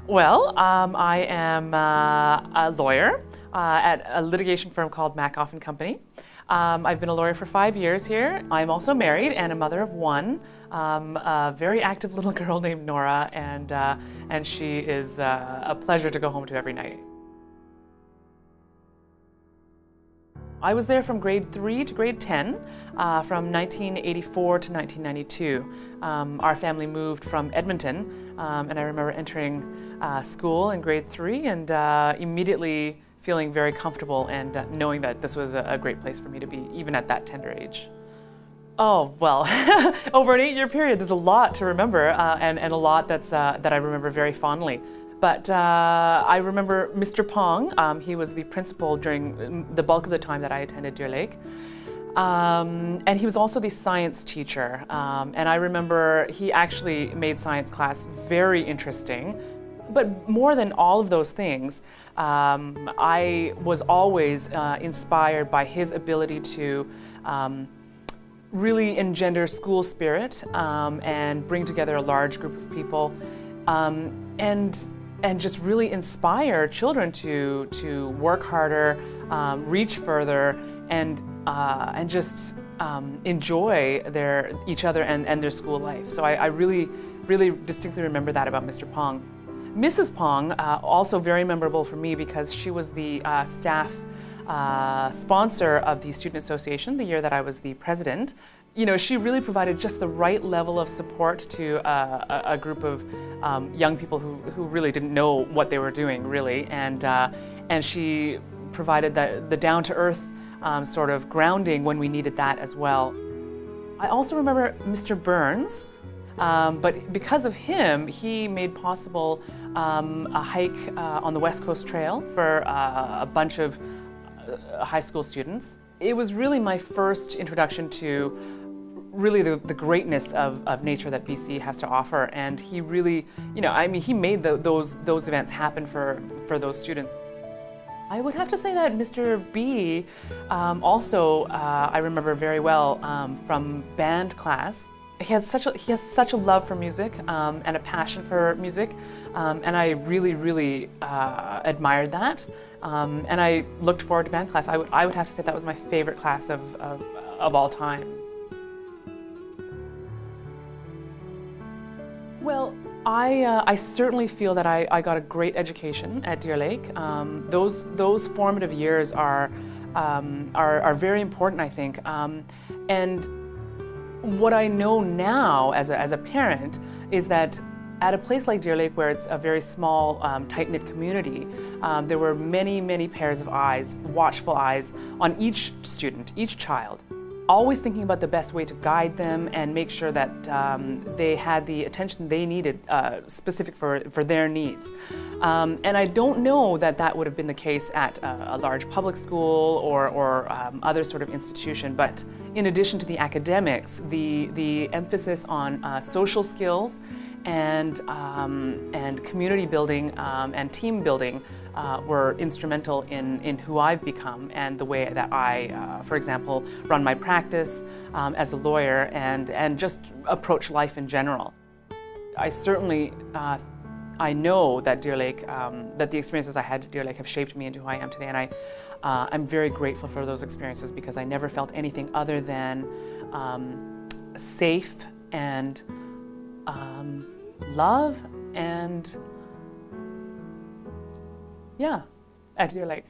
I am a lawyer at a litigation firm called Macoff and Company. I've been a lawyer for 5 years here. I'm also married and a mother of one, a very active little girl named Nora, and she is a pleasure to go home to every night. I was there from grade 3 to grade 10, from 1984 to 1992. Our family moved from Edmonton, and I remember entering school in grade 3 and immediately feeling very comfortable and knowing that this was a great place for me to be, even at that tender age. Oh, well, over an 8-year period, there's a lot to remember, and a lot that I remember very fondly. But I remember Mr. Pong. He was the principal during the bulk of the time that I attended Deer Lake. And he was also the science teacher. And I remember he actually made science class very interesting. But more than all of those things, I was always inspired by his ability to really engender school spirit and bring together a large group of people. And just really inspire children to work harder, reach further, and just enjoy each other and their school life. So I really distinctly remember that about Mr. Pong. Mrs. Pong, also very memorable for me because she was the staff sponsor of the Student Association the year that I was the president. You know, she really provided just the right level of support to a group of young people who really didn't know what they were doing, really, and she provided the down-to-earth sort of grounding when we needed that as well. I also remember Mr. Burns, but because of him, he made possible a hike on the West Coast Trail for a bunch of high school students. It was really my first introduction to really the greatness of nature that BC has to offer, and he really, he made those events happen for those students. I would have to say that Mr. B also I remember very well from band class. He has such a love for music and a passion for music, and I really admired that. And I looked forward to band class. I would have to say that was my favorite class of all time. Well, I certainly feel that I got a great education at Deer Lake. Those formative years are very important, I think. And what I know now as a parent is that at a place like Deer Lake, where it's a very small, tight-knit community, there were many pairs of eyes, watchful eyes, on each student, each child, always thinking about the best way to guide them and make sure that they had the attention they needed, specific for their needs. And I don't know that would have been the case at a large public school or other sort of institution, but in addition to the academics, the emphasis on social skills and community building and team building were instrumental in who I've become and the way that I, for example, run my practice as a lawyer and just approach life in general. I certainly I know that Deer Lake, that the experiences I had at Deer Lake have shaped me into who I am today, and I'm very grateful for those experiences because I never felt anything other than safe and love and, yeah, at Deer Lake.